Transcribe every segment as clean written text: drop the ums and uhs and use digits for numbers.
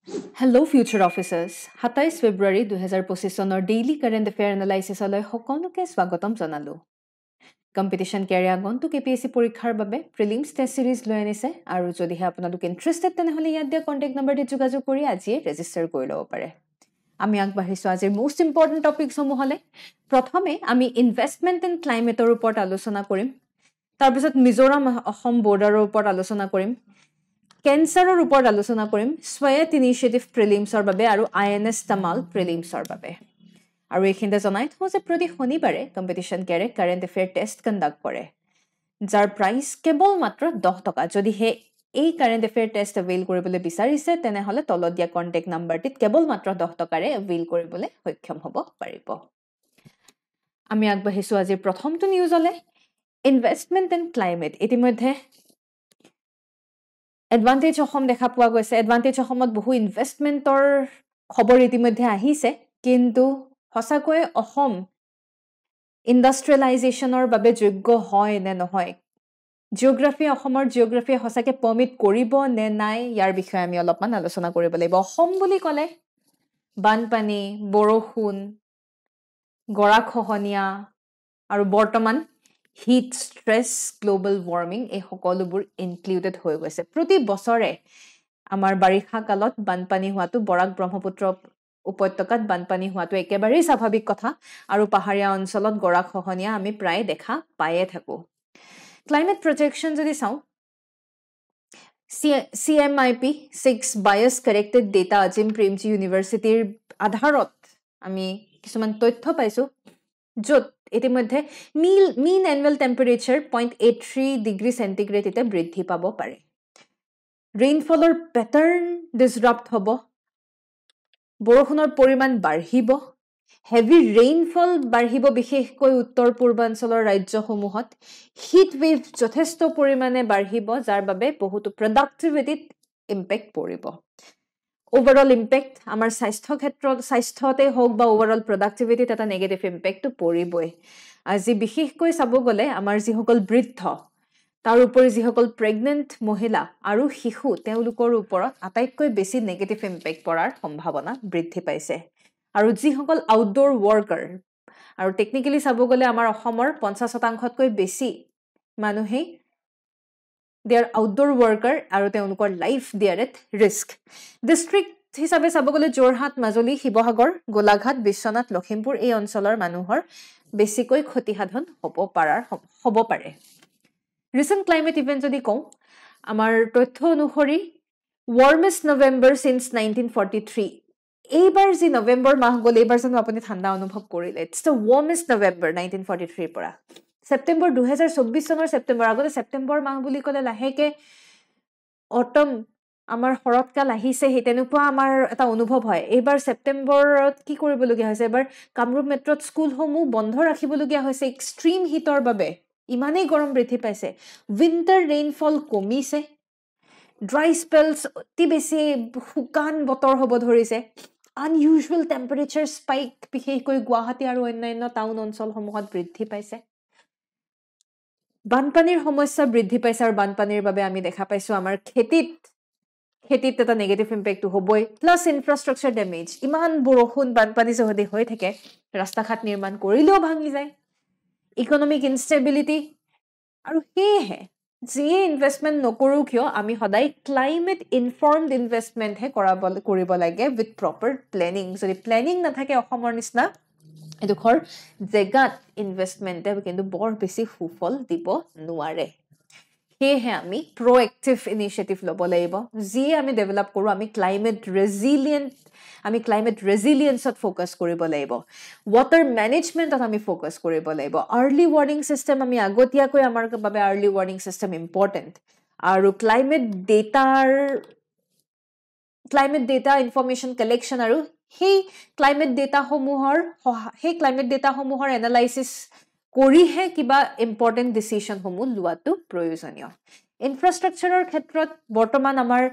Hello, future officers. 27 ফেব্ৰুৱাৰী 2025 চনৰ daily current affair এনালাইচিছলৈ সকলোকে স্বাগতম জনালোঁ। কম্পিটিশ্যন কেৰিয়াৰ আগন্তুক APSC পৰীক্ষাৰ বাবে প্ৰিলিমছ টেষ্ট সিৰিজ লৈ আনিছে আৰু যদিহে আপোনালোক ইণ্টাৰেষ্টেড তেনেহ'লে ইয়াত দিয়া কণ্টেক্ট নম্বৰটিত যোগাযোগ কৰি আজিয়ে ৰেজিষ্টাৰ কৰি ল'ব পাৰে। আমি আগবাঢ়িছোঁ আজিৰ মোষ্ট ইম্পৰ্টেণ্ট টপিকসমূহলৈ। প্ৰথমে আমি ইনভেষ্টমেণ্ট ইন ক্লাইমেটৰ ওপৰত আলোচনা কৰিম। তাৰপিছত মিজোৰাম অসম বৰ্ডাৰৰ ওপৰত আলোচনা কৰিম। কেঞ্চাৰৰ ওপৰত আলোচনা কৰিম, স্বায়ত্ত ইনিচিয়েটিভ প্ৰিলিমছৰ বাবে আৰু INS তামাল প্ৰিলিমছৰ বাবে। আৰু এইখিনিতে জনাই থওঁ যে প্ৰতি শনিবাৰে কম্পিটিশ্যন কেৰে কাৰেণ্ট এফেয়াৰ টেষ্ট কণ্ডাক্ট কৰে, যাৰ প্ৰাইচ কেৱল মাত্ৰ 10 টকা। যদিহে এই কাৰেণ্ট এফেয়াৰ টেষ্ট এভেইল কৰিবলৈ বিচাৰিছে তেনেহ'লে তলত দিয়া কণ্টেক্ট নাম্বাৰটিত কেৱল মাত্ৰ 10 টকাৰে এভেইল কৰিবলৈ সক্ষম হ'ব পাৰিব। আমি আগবাঢ়িছোঁ আজিৰ প্ৰথমটো নিউজলৈ। Investment in climate. ইতিমধ্যে এডভান্টেজ অসম দেখা পোৱা গৈছে। এডভান্টেজ অসমত বহু ইনভেষ্টমেণ্টৰ খবৰ ইতিমধ্যে আহিছে, কিন্তু সঁচাকৈয়ে অসম ইণ্ডাষ্ট্ৰিয়েলাইজেশ্যনৰ বাবে যোগ্য হয় নে নহয়, অসমৰ জিঅ'গ্ৰাফীয়ে সঁচাকৈ পাৰ্মিট কৰিব নে নাই, ইয়াৰ বিষয়ে আমি অলপমান আলোচনা কৰিব লাগিব। অসম বুলি ক'লে বানপানী, বৰষুণ, গৰাখহনীয়া আৰু বৰ্তমান হিট ষ্ট্ৰেছ, গ্ল'বেল ৱাৰ্মিং, এই সকলোবোৰ ইনক্লুডেড হৈ গৈছে। প্ৰতি বছৰে আমাৰ বাৰিষা কালত বানপানী হোৱাটো, বৰাক ব্ৰহ্মপুত্ৰ উপত্যকাত বানপানী হোৱাটো একেবাৰেই স্বাভাৱিক কথা, আৰু পাহাৰীয়া অঞ্চলত গৰাখহনীয়া আমি প্ৰায় দেখা পায়ে থাকোঁ। ক্লাইমেট প্ৰজেকশ্যন যদি চাওঁ, CMIP 6 বায়াছ কাৰেক্টেড ডেটা আজিম প্ৰেমজী ইউনিভাৰ্চিটিৰ আধাৰত আমি কিছুমান তথ্য পাইছোঁ, য'ত ইতিমধ্যে মিন এনুৱেল টেম্পাৰেচাৰ 0.83 ডিগ্ৰী চেণ্টিগ্ৰেড এতিয়া বৃদ্ধি পাব পাৰে। ৰেইনফলৰ পেটাৰ্ণ ডিছৰাপ্ট হ'ব, বৰষুণৰ পৰিমাণ বাঢ়িব, হেভি ৰেইনফল বাঢ়িব, বিশেষকৈ উত্তৰ পূৰ্বাঞ্চলৰ ৰাজ্যসমূহত। হিট ৱেভ যথেষ্ট পৰিমাণে বাঢ়িব, যাৰ বাবে বহুতো প্ৰডাক্টিভিটিত ইম্পেক্ট পৰিব। অভাৰঅল ইম্পেক্ট আমাৰ স্বাস্থ্যতে হওক বা অভাৰঅল প্ৰডাক্টিভিটিত এটা নেগেটিভ ইম্পেক্টটো পৰিবই। আজি বিশেষকৈ চাব গ'লে আমাৰ যিসকল বৃদ্ধ, তাৰ উপৰি যিসকল প্ৰেগনেণ্ট মহিলা আৰু শিশু, তেওঁলোকৰ ওপৰত আটাইতকৈ বেছি নেগেটিভ ইম্পেক্ট পৰাৰ সম্ভাৱনা বৃদ্ধি পাইছে। আৰু যিসকল আউটডোৰ ৱৰ্কাৰ, আৰু টেকনিকেলি চাব গ'লে আমাৰ অসমৰ 50%তকৈ বেছি মানুহেই দে আৰ আউটডোৰ ৱৰ্কাৰ, আৰু তেওঁলোকৰ life they are at risk. District হিচাপে চাব গ'লে যোৰহাট, মাজুলী, শিৱসাগৰ, গোলাঘাট, বিশ্বনাথ, লখিমপুৰ, এই অঞ্চলৰ মানুহৰ বেছিকৈ ক্ষতিসাধন হ'ব পাৰে। ৰিচেণ্ট ক্লাইমেট ইভেণ্ট যদি কওঁ, আমাৰ তথ্য অনুসৰি ৱাৰ্মেষ্ট নৱেম্বৰ চিন্স 1943। এইবাৰ যি নৱেম্বৰ মাহ গ'ল, এইবাৰ জানো আপুনি ঠাণ্ডা অনুভৱ কৰিলে? ইটছ দ্য ৱাৰ্মেষ্ট নৱেম্বৰ 1943 পৰা। ছেপ্টেম্বৰ 2024 চনৰ ছেপ্টেম্বৰ, আগতে ছেপ্টেম্বৰ মাহ বুলি ক'লে লাহেকৈ অটম, আমাৰ শৰৎকাল আহিছে, সেই তেনেকুৱা আমাৰ এটা অনুভৱ হয়। এইবাৰ ছেপ্টেম্বৰত কি কৰিবলগীয়া হৈছে? এইবাৰ কামৰূপ মেট্ৰত স্কুলসমূহ বন্ধ ৰাখিবলগীয়া হৈছে এক্সট্ৰিম হিটৰ বাবে। ইমানেই গৰম বৃদ্ধি পাইছে। উইণ্টাৰ ৰেইনফল কমিছে, ড্ৰাই স্পেলছ, অতি বেছি শুকান বতৰ হ'ব ধৰিছে, আনইউজুৱেল টেম্পাৰেচাৰ স্পাইক বিশেষকৈ গুৱাহাটী আৰু অন্যান্য টাউন অঞ্চলসমূহত বৃদ্ধি পাইছে। বানপানীৰ সমস্যা বৃদ্ধি পাইছে, আৰু বানপানীৰ বাবে আমি দেখা পাইছোঁ আমাৰ খেতিত এটা নেগেটিভ ইম্পেক্টটো হ'বই, প্লাছ ইনফ্ৰাষ্ট্ৰাকচাৰ ডেমেজ। ইমান বৰষুণ বানপানী যদি হৈ থাকে, ৰাস্তা ঘাট নিৰ্মাণ কৰিলেও ভাঙি যায়, ইকনমিক ইনষ্টেবিলিটি। আৰু সেয়েহে যিয়ে ইনভেষ্টমেণ্ট নকৰোঁ কিয়, আমি সদায় ক্লাইমেট ইনফৰ্মড ইনভেষ্টমেণ্টহে কৰিব লাগে উইথ প্ৰপাৰ প্লেনিং। যদি প্লেনিং নাথাকে অসমৰ নিচিনা এডোখৰ জেগাত, ইনভেষ্টমেণ্টে কিন্তু বৰ বেছি সুফল দিব নোৱাৰে। সেয়েহে আমি প্ৰ'এক্টিভ ইনিচিয়েটিভ ল'ব লাগিব। যিয়ে আমি ডেভেলপ কৰোঁ, আমি ক্লাইমেট ৰেজিলিয়েঞ্চত ফ'কাছ কৰিব লাগিব, ৱাটাৰ মেনেজমেণ্টত আমি ফ'কাছ কৰিব লাগিব, আৰ্লি ৱাৰ্ণিং ছিষ্টেম, আমি আগতীয়াকৈ আমাৰ বাবে আৰ্লি ৱাৰ্ণিং ছিষ্টেম ইম্পৰ্টেণ্ট, আৰু ক্লাইমেট ডেটা ইনফৰ্মেশ্যন কালেকশ্যন, আৰু সেই ক্লাইমেট ডেটাসমূহৰ এনালাইচিছ কৰিহে কিবা ইম্পৰ্টেণ্ট ডিচিশ্যনসমূহ লোৱাটো প্ৰয়োজনীয়। ইনফ্ৰাষ্ট্ৰাকচাৰৰ ক্ষেত্ৰত বৰ্তমান আমাৰ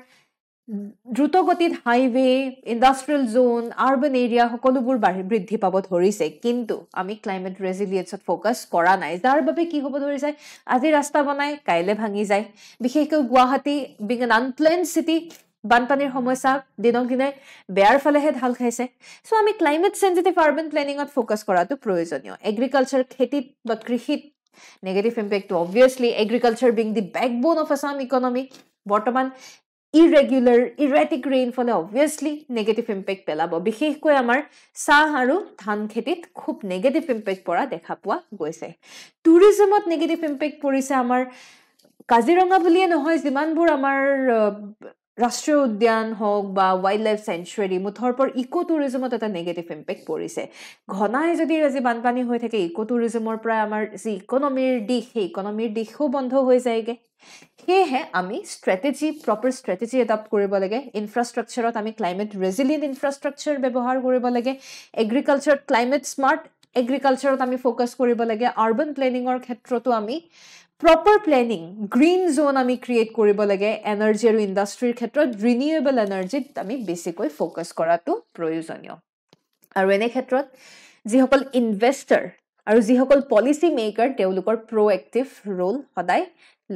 দ্ৰুতগতিত হাইৱে, ইণ্ডাষ্ট্ৰিয়েল জোন, আৰ্বান এৰিয়া সকলোবোৰ বৃদ্ধি পাব ধৰিছে, কিন্তু আমি ক্লাইমেট ৰেজিলিয়েঞ্চত ফ'কাছ কৰা নাই, যাৰ বাবে কি হ'ব ধৰিছে, আজি ৰাস্তা বনাই কাইলৈ ভাঙি যায়। বিশেষকৈ গুৱাহাটী বিং এন আনপ্লেন্ড চিটি, বানপানীৰ সমস্যা দিনক দিনে বেয়াৰ ফালেহে ঢাল খাইছে সো আমি ক্লাইমেট সেনসিটিভ আৰবান প্ল্যানিংত ফোকাস কৰাটো প্ৰয়োজনীয় এগ্ৰিকালচাৰ খেতিত বা কৃষিত negative impact obviously agriculture being the backbone of Assam economy বৰ্তমান irregular erratic rainfall obviously negative impact পেলাব বিশেষকৈ আমাৰ চাহ আৰু ধান খেতিত খুব নেগেটিভ ইম্পেক্ট পৰা দেখা পোৱা গৈছে টুৰিজমত নেগেটিভ ইম্পেক্ট পৰিছে আমাৰ কাজিৰঙা বুলিয়ে নহয় যিমানবোৰ আমাৰ ৰাষ্ট্ৰীয় উদ্যান হওক বা ওয়াইল্ড লাইফ সেঞ্চুৰী মুঠৰপৰ ইকো টুৰিজমত এটা নেগেটিভ ইম্পেক্ট পৰিছে ঘনাই যদি আজি বানপানী হৈ থাকে ইকো টুৰিজমৰ পৰা আমাৰ যি ইকোনমিৰ দিশ সেই ইকোনমিৰ দিশও বন্ধ হৈ যায়গে সেয়েহে আমি প্ৰপাৰ ষ্ট্ৰেটেজি এডাপ্ট কৰিব লাগে ইনফ্ৰাষ্ট্ৰাকচাৰত আমি ক্লাইমেট ৰেজিলিয়েণ্ট ইনফ্ৰাষ্ট্ৰাকচাৰ ব্যৱহাৰ কৰিব লাগে এগ্ৰিকালচাৰত ক্লাইমেট স্মাৰ্ট এগ্ৰিকালচাৰত আমি ফোকাস কৰিব লাগে আৰবান প্লেনিঙৰ ক্ষেত্ৰতো আমি proper planning green zone আমি ক্ৰিয়েট কৰিব লাগে এনাৰ্জি আৰু ইন্ডাষ্ট্ৰিৰ ক্ষেত্ৰত ৰিনিউৱেবল এনাৰ্জিত আমি বেছিকৈ ফোকাস কৰাটো প্ৰয়োজনীয় আৰু এনে ক্ষেত্ৰত যিসকল ইনভেস্টৰ আৰু যিসকল পলিসি মেকাৰ তেওঁলোকৰ প্ৰ'এক্টিভ ৰোল সদায়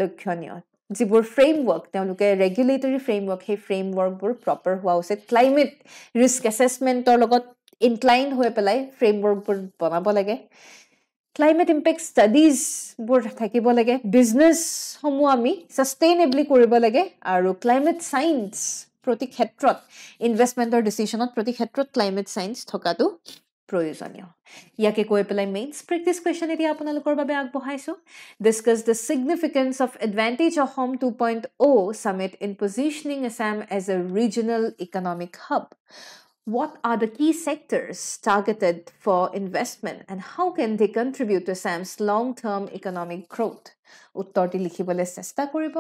লক্ষণীয় যিবোৰ ফ্ৰেমৱৰ্ক তেওঁলোকে ৰেগুলেটৰী ফ্ৰেমৱৰ্ক সেই ফ্ৰেমৱৰ্কবোৰ প্ৰপাৰ হোৱা উচিত ক্লাইমেট ৰিস্ক এছেছমেণ্টৰ লগত ইনক্লাইন হৈ পেলাই ফ্ৰেমৱৰ্কবোৰ বনাব লাগে ক্লাইমেট ইম্পেক্ট ষ্টাডিজ বোৰ থাকিব লাগে বিজনেছ সমূহ আমি সাস্টেইনেবলি কৰিব লাগে আৰু ক্লাইমেট সায়েন্স প্ৰতি ক্ষেত্ৰত ইনভেষ্টমেন্টৰ ডিসিশনত প্ৰতি ক্ষেত্ৰত ক্লাইমেট সায়েন্স থকাটো প্ৰয়োজনীয় ইয়াকে কৈ পেলাই মেইনছ প্ৰেক্টিছ কুৱেশ্যন এতিয়া আপোনালোকৰ বাবে আগবঢ়াইছো discuss the significance of advantage Assam 2.0 summit in positioning Assam as a regional economic hub What are the key sectors targeted for investment and how can they contribute to Assam's long-term economic growth? উত্তৰটি লিখিবলৈ চেষ্টা কৰিব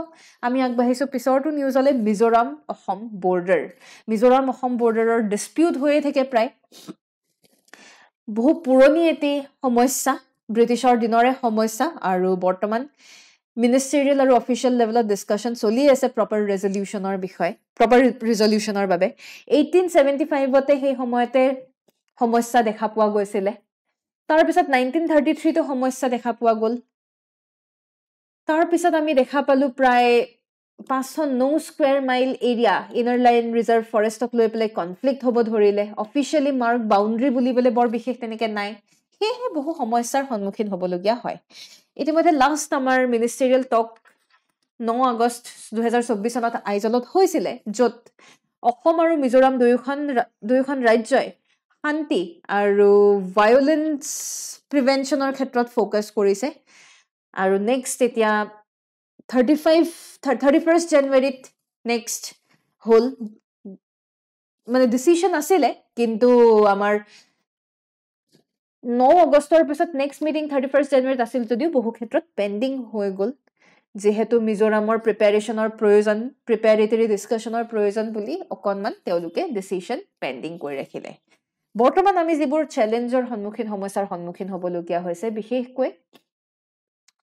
আমি আগবাঢ়িছো পিছৰটো নিউজলে Mizoram Assam border Mizoram Assam বৰ্ডাৰৰ dispute হৈয়ে থাকে প্ৰায় বহু পুৰণি এটি সমস্যা ব্ৰিটিছৰ দিনৰে সমস্যা আৰু বৰ্তমান ministerial আৰু official levelত discussion চলি আছে proper resolutionৰ বিষয় proper resolutionৰ বাবে 1875 তে সেই সময়তে সমস্যা দেখা পোৱা গৈছিল তাৰ পিছত 1933 তে সমস্যা দেখা পোৱা গল তাৰ পিছত আমি দেখা পালো প্ৰায় 509 square mile area inner line reserve ফৰেষ্টক লৈ পেলাই কনফ্লিক্ট হ'ব ধৰিলে অফিচিয়ালি মাৰ্ক বাউণ্ডাৰী বুলিবলে বৰ বিশেষ তেনেকে নাই সেয়ে বহু সমস্যাৰ সন্মুখীন হ'বলগীয়া হয় ইতিমধ্যে লাষ্ট আমাৰ মিনিষ্টেৰিয়েল টক 9 আগষ্ট 2024 চনত আইজলত হৈছিল যত অসম আৰু মিজোৰাম দুয়োখন ৰাজ্যই শান্তি আৰু ভায়োলেন্স প্ৰিভেনচনৰ ক্ষেত্ৰত ফোকাস কৰিছে আৰু নেক্সট এতিয়া 31st জানুৱাৰীত নেক্সট হল মানে ডিসিশন আছিল কিন্তু আমাৰ 9 আগষ্টৰ পিছত নেক্সট মিটিং 31st জানুৱাৰীত আছিল যদিও বহু ক্ষেত্ৰত পেন্ডিং হৈ গল যেহেতু মিজোৰামৰ প্ৰিপাৰেচনৰ প্ৰয়োজন প্ৰিপাৰেটৰী ডিসকাশনৰ প্ৰয়োজন বুলি অকনমান তেওঁলোকে ডিসিশন পেন্ডিং কৰি ৰাখিলে বৰ্তমান আমি যিবোৰ চ্যালেঞ্জৰ সন্মুখীন সমস্যাৰ সন্মুখীন হ'বলগীয়া হৈছে বিশেষকৈ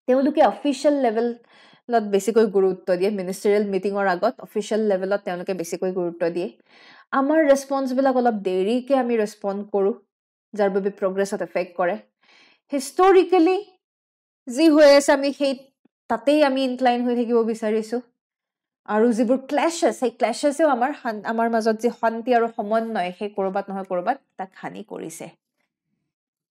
তেওঁলোকে অফিচিয়েল লেভেলত বেছিকৈ গুৰুত্ব দিয়ে মিনিষ্টেৰিয়েল মিটিঙৰ আগত অফিচিয়েল লেভেলত তেওঁলোকে বেছিকৈ গুৰুত্ব দিয়ে আমাৰ ৰেসপন্স বিলাক অলপ দেৰিকে আমি ৰেসপন্ড কৰো যাৰ বাবে প্ৰগ্ৰেছত এফেক্ট কৰে হিষ্টৰিক্যালি যি হৈ আছে আমি সেই তাতেই আমি ইনক্লাইন হৈ থাকিব বিচাৰিছো আৰু যিবোৰ ক্ল্যাশেছ সেই ক্ল্যাশেছেও আমাৰ মাজত যে শান্তি আৰু সমন্বয় সেই কৰবাত নহয় কৰবাত তাক হানি কৰিছে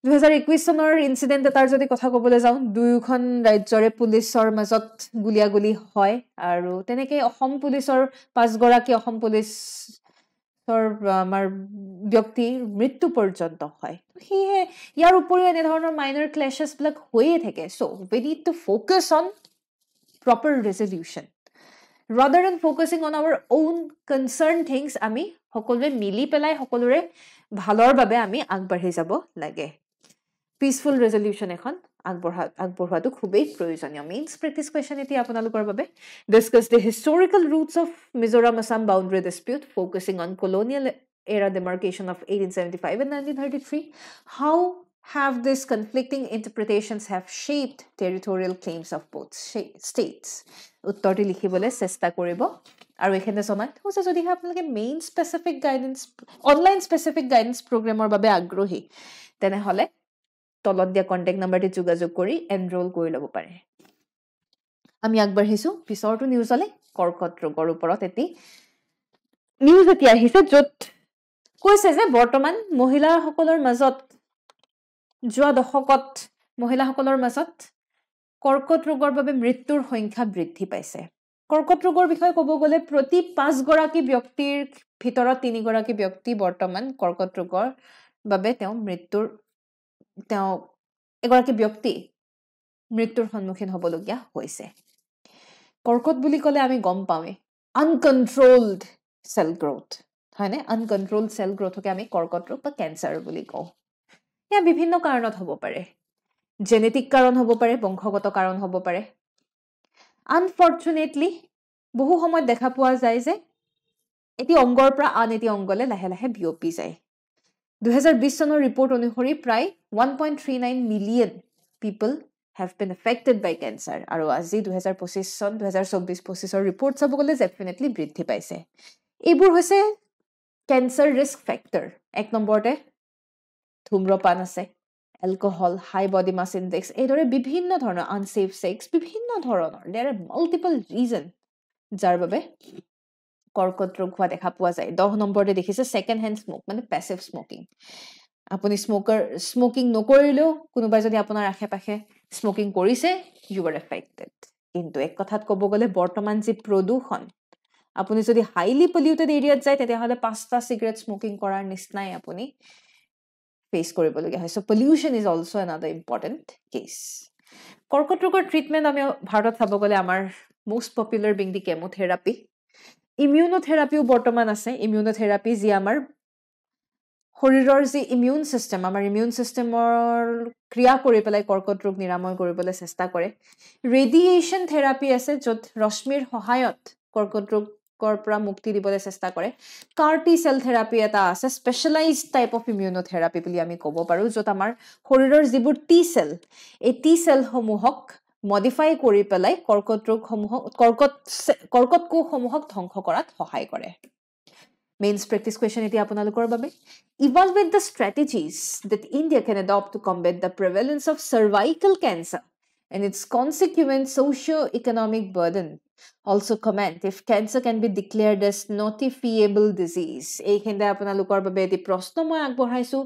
2021 চনৰ ইনসিডেন্ট এটাৰ যদি কথা ক'বলৈ যাওঁ দুয়োখন ৰাজ্যৰে পুলিচৰ মাজত গুলিয়াগুলি হয় আৰু তেনেকে অসম পুলিচৰ 5 গৰাকী অসম পুলিচৰ আমাৰ ব্যক্তিৰ মৃত্যু পৰ্যন্ত হয় সেয়ে ইয়াৰ উপৰিও এনে ধৰণৰ মাইনৰ ক্ল্যাশেছ বিলাক হৈয়ে থাকে so we need to focus on proper resolution rather than focusing on our own concerned things আমি সকলোৱে মিলি পেলাই সকলোৰে ভালৰ বাবে আমি আগবাঢ়ি যাব লাগে peaceful resolution এখন আগবঢ়াটো খুবেই প্ৰয়োজনীয় মেইনছ প্ৰেক্টিছ কুৱেশ্যন এতিয়া আপোনালোকৰ বাবে discuss the historical roots of Mizoram Assam boundary dispute focusing on colonial era demarcation of 1875 and 1933 how have these conflicting interpretations have shaped territorial claims of both states উত্তৰটি লিখিবলৈ চেষ্টা কৰিব আৰু এখানে জনাই হৈছে যদি আপোনালোকে main specific guidance online specific guidance প্ৰগ্ৰামৰ বাবে আগ্ৰহী তেনেহলে তলত দিয়া কন্টাক্ট নম্বৰটি যোগাযোগ কৰি এনৰোল কৰি ল'ব পাৰে আমি আগবাঢ়িছো পিছৰটো নিউজলে কৰ্কট ৰোগৰ ওপৰত এটি নিউজ এতিয়া আহিছে য'ত কৈছে যে বৰ্তমান মহিলাসকলৰ মাজত যোৱা দশকত মহিলাসকলৰ মাজত কৰ্কট ৰোগৰ বাবে মৃত্যুৰ সংখ্যা বৃদ্ধি পাইছে কৰ্কট ৰোগৰ বিষয়ে ক'ব গ'লে প্ৰতি 5 গৰাকী ব্যক্তিৰ ভিতৰত 3 গৰাকী ব্যক্তি বৰ্তমান কৰ্কট ৰোগৰ বাবে তেওঁ এগৰাকী ব্যক্তি মৃত্যুৰ সন্মুখীন হ'বলগীয়া হৈছে কৰ্কট বুলি ক'লে আমি গম পাওঁৱে আনকন্ট্ৰলড সেল গ্ৰোথ হয়নে আনকন্ট্ৰলড সেল গ্ৰোথকে আমি কৰ্কট ৰোগ বা কেঞ্চাৰ বুলি কওঁ ইয়া বিভিন্ন কাৰণত হ'ব পাৰে জেনেটিক কাৰণ হ'ব পাৰে বংশগত কাৰণ হ'ব পাৰে আনফৰ্চুনেটলি বহু সময়ত দেখা পোৱা যায় যে এটি অংগৰ পৰা আন এটি অংগলে লাহে লাহে বিয়পি যায় 2020 চনৰ ৰিপৰ্ট অনুসৰি প্ৰায় 1.39 million people have been affected by cancer আৰু আজি 2025 চন 2024-25 ৰিপৰ্ট চাব গ'লে ডেফিনেটলি বৃদ্ধি পাইছে এইবোৰ হৈছে ক্যান্সাৰ ৰিস্ক ফেক্টৰ এক নম্বৰতে ধূম্ৰপান আছে এলকহল হাই বডি মাছ ইনডেক্স এইদৰে বিভিন্ন ধৰণৰ আনসেফ সেক্স বিভিন্ন ধৰণৰ দেয়াৰ আৰ মাল্টিপল ৰিজন যাৰ বাবে কৰ্কট ৰোগ হোৱা দেখা পোৱা যায় 10 নম্বৰতে দেখিছে সেকেন্ড হ্যান্ড স্মোক মানে প্যাসিভ স্মোকিং আপুনি স্মোকিং নকৰিলেও কোনোবাই যদি আপোনাৰ আশে-পাশে স্মোকিং কৰিছে ইউ আৰ এফেক্টেড কিন্তু এক কথাত ক'ব গ'লে বৰ্তমান যি প্ৰদূষণ আপুনি যদি হাইলি পলিউটেড এৰিয়াত যায় তেতিয়াহ'লে 5টা সিগাৰেট স্মোকিং কৰাৰ নিচিনাই আপুনি ফেস কৰিবলগীয়া হয় so pollution is also another important case কৰ্কট ৰোগৰ ট্ৰিটমেন্ট আমি ভাৰতত চাব গ'লে আমাৰ most popular being the chemotherapy ইমিউনোথেৰাপিও বৰ্তমান আছে ইমিউনোথেৰাপি যি আমাৰ শৰীৰৰ যি ইমিউন সিস্টেম আমাৰ ইমিউন সিস্টেমৰ ক্ৰিয়া কৰি পেলাই কৰ্কট ৰোগ নিৰাময় কৰিবলৈ চেষ্টা কৰে ৰেডিয়েশন থেৰাপি আছে য'ত ৰশ্মিৰ সহায়ত কৰ্কট ৰোগৰ পৰা মুক্তি দিবলৈ চেষ্টা কৰে কাৰ্টি সেল থেৰাপি এটা আছে স্পেশালাইজড টাইপ অফ ইমিউনোথেৰাপি বুলি আমি ক'ব পাৰো য'ত আমাৰ শৰীৰৰ যিবোৰ টি সেল এই টি সেল সমূহক মডিফাই কৰি পেলাই কৰ্কট ৰোগসমূহক কৰ্কট কোষসমূহক ধ্বংস কৰাত সহায় কৰে Mains practice question iti apunalukor babe. Evaluate the strategies that India can adopt to combat the prevalence of cervical cancer and its consequent socio-economic burden. Also comment if cancer can be declared as notifiable disease. Ei khinde apunalukor babe eti proshno moi agborhaisu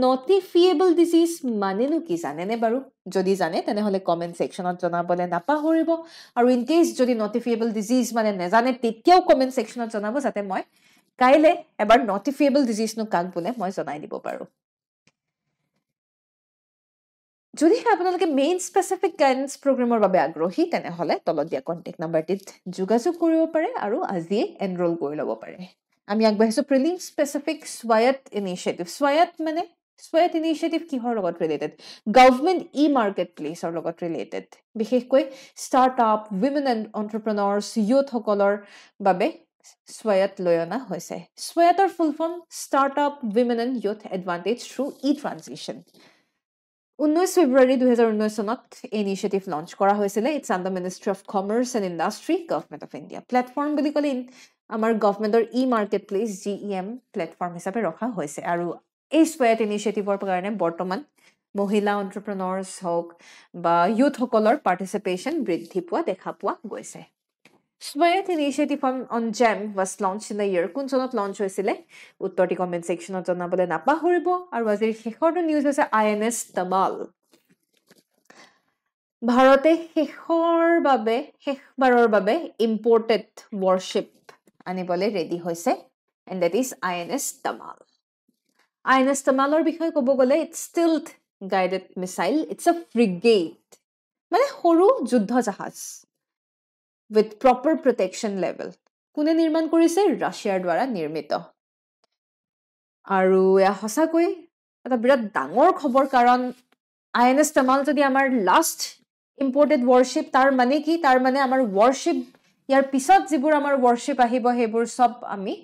notifiable disease manenu ki janene baru jodi jane tene hole comment section ot janabole napahoribo aru in case jodi notifiable disease mane nejane tetiao comment section ot janabo jate moi কাইলে এবাৰ নটিফিয়েবল disease নো কাক বলে মই জনাই দিব পাৰো যদি আপোনালোকে মেইন স্পেসিফিক গাইডেন্স প্ৰগ্ৰামৰ বাবে আগ্ৰহী তেনে হলে তলত দিয়া কন্টাক্ট নাম্বাৰটিত যোগাযোগ কৰিব পাৰে আৰু আজি এনৰোল কৰি ল'ব পাৰে আমি আগবাঢ়িছো প্ৰিলিম স্পেসিফিক স্বায়ত্ত ইনিশিয়েটিভ স্বায়ত্ত ইনিশিয়েটিভ কিহৰ লগত ৰিলেটেড গভৰ্নমেন্ট মাৰ্কেট প্লেচৰ লগত ৰিলেটেড বিশেষকৈ ষ্টাৰ্টআপ উইমেন এন্টাৰপ্ৰেনাৰ্ছ ইউথ সকলৰ বাবে Swayat Loyana hoise. Swayatar full form Startup Women and Youth Advantage through e-transition. 19 February 2019 sonot initiative launch kora hoisile. It's under Ministry of Commerce and Industry, Government of India. Platform bili kole amar government or e-marketplace GEM platform hisabe rakha hoise. Aru ei Swayat initiative or karone bortoman mohila entrepreneurs hok ba youth hokolor participation bridhi pua dekha pua goise. Swayat initiative on GEM was launched in the year. Kun sonot launch hoisile. Uttorti comment section ot janabole napahoribo. Aru azir shekhor news hoise INS Tamal. Bharote shekhbarer babe imported warship anibole ready hoise. And that is INS Tamal. INS Tamalor bikhoy kobo gole it's stealth guided missile. It's a frigate. Mane horu juddha jahaz. With proper protection level. Kune nirman korise Russia dwara nirmito. Aru ya hosakoi eta birat dangor khobor karon INS Tamal jodi amar last imported warship tar mane ki tar mane amar warship yar pisot jibur amar warship ahibo hebur sob ami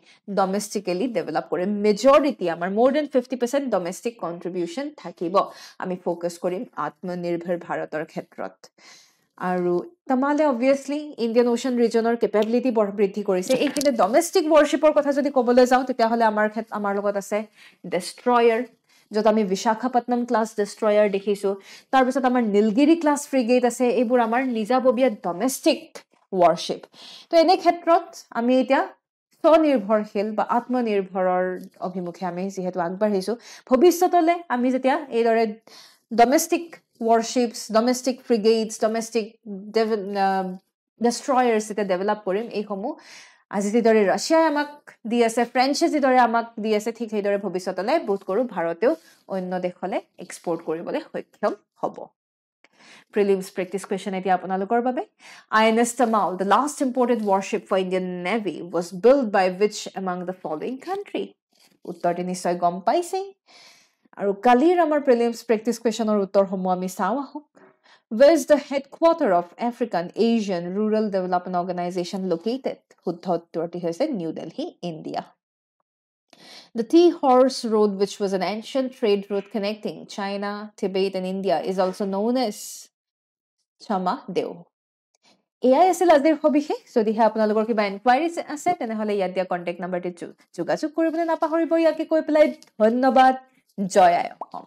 domestically develop kore majority amar more than 50% domestic contribution thakibo ami focus korim atmanirbhar bharator khetrot Aru Tamale obviously Indian Ocean regionor capability বৃদ্ধি কৰিছে এইখিনি domestic ওয়াৰশিপৰ কথা যদি ক'বলৈ যাওঁ তেতিয়া হলে আমাৰ লগত আছে ডেস্ট্ৰয়াৰ যত আমি বিশাখাপট্টনম ক্লাস ডেস্ট্ৰয়াৰ দেখিছো তাৰ পিছত আমাৰ নীলগিৰি ক্লাস ফ্ৰিগেট আছে এইবোৰ আমাৰ নিজাববীয়া ডমেস্টিক ওয়াৰশিপ তো এনে ক্ষেত্ৰত আমি এতিয়া স্বনিৰ্ভৰশীল বা আত্মনিৰ্ভৰৰ অভিমুখে আমি যিহেতু আগবাঢ়িছো ভৱিষ্যতলৈ আমি যেতিয়া এইদৰে domestic warships, domestic frigates, domestic destroyers যেতিয়া ডেভেলপ কৰিম এইসমূহ আজি যিদৰে ৰাছিয়াই আমাক দি আছে ফ্ৰেঞ্চে যিদৰে আমাক দি আছে ঠিক সেইদৰে ভৱিষ্যতলৈ বোধ কৰোঁ ভাৰতেও অন্য দেশলৈ এক্সপৰ্ট কৰিবলৈ সক্ষম হ'ব Prelims practice question etia apunalokor babe INS Tamal the last imported warship for Indian Navy was built by which among the following country uttorti nischay gom paise aru kalir amar prelims practice question or uttor homo ami sao ahok where is the headquarter of African Asian Rural Development Organization located শুদ্ধ উত্তৰটি হৈছে New Delhi India The Tea Horse Road, which was an ancient trade route connecting China, Tibet, and India, is also known as Chama Deo. এয়াই আছিল আজিৰ সবিশেষ যদিহে আপোনালোকৰ কিবা এনকুৱাইৰিজ আছে তেনেহ'লে ইয়াত দিয়া কণ্টেক্ট নাম্বাৰটি যোগাযোগ কৰিবলৈ নাপাহৰিব ইয়াকে কৈ পেলাই ধন্যবাদ জয় আই অসম